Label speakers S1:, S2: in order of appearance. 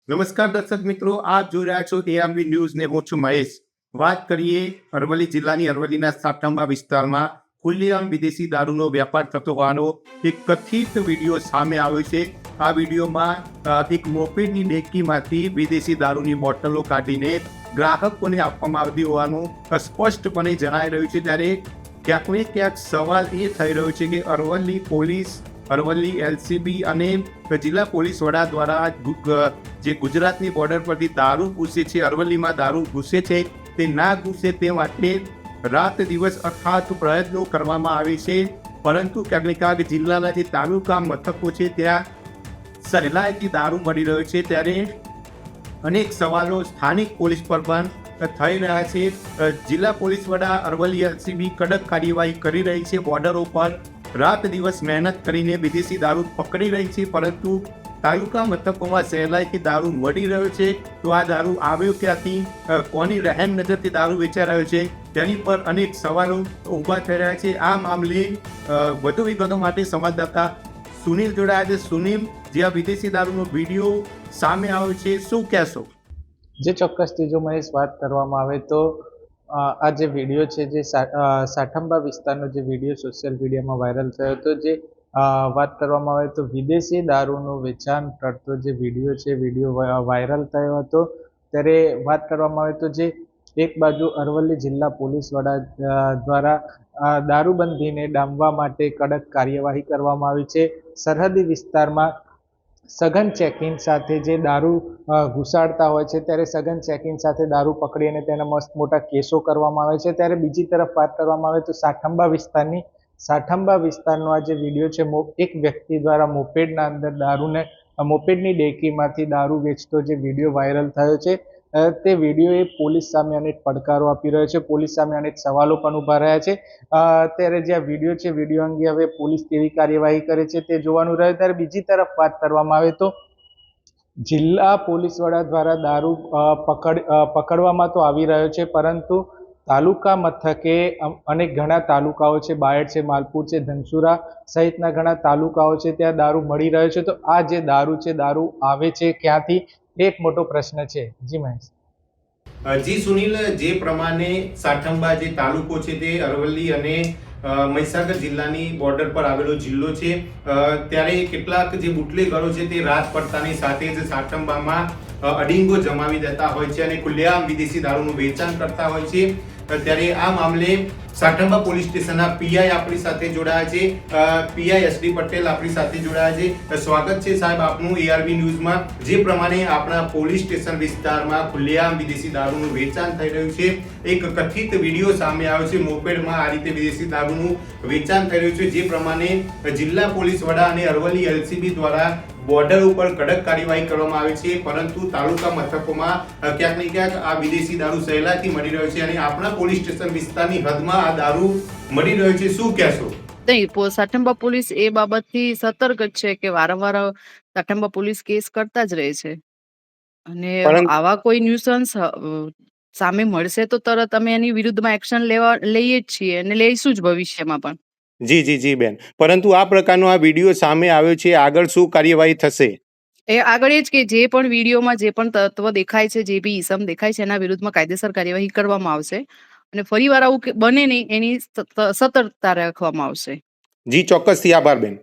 S1: નમસ્કાર દર્શક મિત્રો, આપ જોઈ રહ્યા છો એઆરબી ન્યૂઝ ને હું છું મહેશ. વાત કરીએ અરવલ્લી જિલ્લાની અરવલ્લીના સાઠંબા વિસ્તારમાં ખુલ્લેઆમ વિદેશી દારૂનો વેપાર થતો હોવાનો એક કથિત વિડીયો સામે આવ્યો છે. આ વિડીયોમાં એક મોપેડની ડેકીમાંથી વિદેશી દારૂની બોટલો કાઢીને ગ્રાહકોને આપવામાં આવતી હોવાનું સ્પષ્ટપણે જણાઈ રહ્યું છે. ત્યારે ક્યાંક ને ક્યાંક સવાલ એ થઈ રહ્યો છે કે અરવલ્લી પોલીસ, અરવલ્લી એલસીબી અને જિલ્લા પોલીસ વડા દ્વારા જે ગુજરાતની બોર્ડર પરથી દારૂ ઘૂસે છે, અરવલ્લીમાં દારૂ ઘૂસે છે, તે ના ઘૂસે તે માટે રાત દિવસ અથાગ પ્રયત્નો કરવામાં આવે છે. પરંતુ ક્યાંક ને ક્યાંક જિલ્લાના જે તાલુકા મથકો છે ત્યાં સહેલાઈથી દારૂ મળી રહ્યો છે. ત્યારે અનેક સવાલો સ્થાનિક પોલીસ પર પણ થઈ રહ્યા છે. જિલ્લા પોલીસ વડા અરવલ્લી એલસીબી કડક કાર્યવાહી કરી રહી છે. બોર્ડરો પર રાત દિવસ મહેનત કરીને વિદેશી દારૂ પકડી રહી છે, પરંતુ તાલુકા મથકોમાં સહેલાઈથી દારૂ મળી રહ્યો છે. તો આ દારૂ આવ્યો ક્યાંથી, કોની રહેમ નજરથી દારૂ વેચાઈ રહ્યો છે, તેની પર અનેક સવાલો ઊભા થઈ રહ્યા છે. આ મામલે વધુ વિગતો માટે સંવાદદાતા સુનિલ જોડાયા છે. સુનિલ, જે આ વિદેશી દારૂનો વિડીયો સામે આવ્યો છે, શું કહેશો?
S2: જે ચોક્કસથી જો મહેશ વાત કરવામાં આવે તો આ જે વિડીયો છે, જે સાઠંબા વિસ્તારનો જે વિડીયો સોશિયલ મીડિયામાં વાયરલ થયો હતો, જે વાત કરવામાં આવે તો વિદેશી દારૂનું વેચાણ કરતો જે વિડીયો છે, વિડીયો વાયરલ થયો હતો. ત્યારે વાત કરવામાં આવે તો જે એક બાજુ અરવલ્લી જિલ્લા પોલીસ વડા દ્વારા દારૂબંધીને ડામવા માટે કડક કાર્યવાહી કરવામાં આવી છે. સરહદી વિસ્તારમાં સઘન ચેકિંગ સાથે જે દારૂ ઘુસાડતા હોય છે, ત્યારે સઘન ચેકિંગ સાથે દારૂ પકડી અને તેના મસ્ત મોટા કેસો કરવામાં આવે છે. ત્યારે બીજી તરફ વાત કરવામાં આવે તો સાઠંબા વિસ્તારનો આ જે વિડીયો છે, એક વ્યક્તિ દ્વારા મોપેડના અંદર મોપેડની ડેકીમાંથી દારૂ વેચતો જે વિડીયો વાયરલ થયો છે, તે વિડીયોએ પોલીસ સામે અનેક પડકારો આપી રહ્યો છે. પોલીસ સામે અનેક સવાલો પણ ઊભા રહ્યા છે. ત્યારે જે આ વિડીયો છે, વિડીયો અંગે હવે પોલીસ કેવી કાર્યવાહી કરે છે તે જોવાનું રહે. ત્યારે બીજી તરફ વાત કરવામાં આવે તો જિલ્લા પોલીસ વડા દ્વારા દારૂ પકડવામાં તો આવી રહ્યો છે, પરંતુ તાલુકા મથકે અનેક ઘણા તાલુકાઓ છે, બાયડ છે, માલપુર છે, ધનસુરા સહિતના ઘણા તાલુકાઓ છે, ત્યાં દારૂ મળી રહ્યો છે. તો આ જે દારૂ છે, દારૂ આવે છે ક્યાંથી, એક મોટો પ્રશ્ન છે. જી મહેશ.
S1: જી સુનિલ, જે પ્રમાણે સાઠંબા જે તાલુકો છે તે અરવલ્લી અને મહીસાગર જિલ્લાની બોર્ડર પર આવેલો જિલ્લો છે, ત્યારે કેટલાક જે બુટલેગરો છે તે રાત પડતાની સાથે જ સાઠંબામાં અડીંગો જમાવી દેતા હોય છે અને ખુલ્લેઆમ વિદેશી દારૂનું વેચાણ કરતા હોય છે. ત્યારે આ મામલે સાઠંબા પોલીસ સ્ટેશનના પીઆઈ આપણી સાથે જોડાયા છે. પીઆઈ એસડી પટેલ આપણી સાથે જોડાયા છે. સ્વાગત છે સાહેબ આપનું એઆરબી ન્યૂઝમાં. જે પ્રમાણે આપણા પોલીસ સ્ટેશન વિસ્તારમાં ખુલ્લેઆમ વિદેશી દારૂનું વેચાણ થઈ રહ્યું છે, એક કથિત વિડીયો સામે આવ્યો છે, મોપેડમાં આ રીતે વિદેશી દારૂનું વેચાણ થઈ રહ્યું છે. જે પ્રમાણે જિલ્લા પોલીસ વડા અને અરવલ્લી એલસીબી દ્વારા બોર્ડર ઉપર કડક કાર્યવાહી કરવામાં આવે છે, પરંતુ તાલુકા મથકોમાં ક્યાંક ને ક્યાંક આ વિદેશી દારૂ સહેલાઈથી મળી રહ્યો છે અને આપણા પોલીસ સ્ટેશન વિસ્તારની હદમાં આ દારૂ મળી રહ્યો છે. શું કહેશો?
S3: નહીં, સાઠંબા પોલીસ એ બાબતથી સતર્ક જ છે કે વારંવાર સાઠંબા પોલીસ કેસ કરતા જ રહે છે અને આવા કોઈ ન્યુસન્સ સામે મળશે તો તરત અમે એની વિરુદ્ધમાં એક્શન લઈએ જ છીએ અને લઈશું જ ભવિષ્યમાં પણ.
S1: જી બેન, પરંતુ આ પ્રકારનો આ વિડીયો સામે આવ્યો છે, આગળ શું કાર્યવાહી થશે?
S3: એ આગળ એ જ કે જે પણ વિડીયોમાં જે પણ તત્વ દેખાય છે, જે બી ઈસમ દેખાય છે, એના વિરુદ્ધમાં કાયદેસર કાર્યવાહી કરવામાં આવશે અને ફરીવાર આવું બને નહીં એની સતર્કતા રાખવામાં આવશે.
S1: જી ચોક્કસથી, આભાર બેન.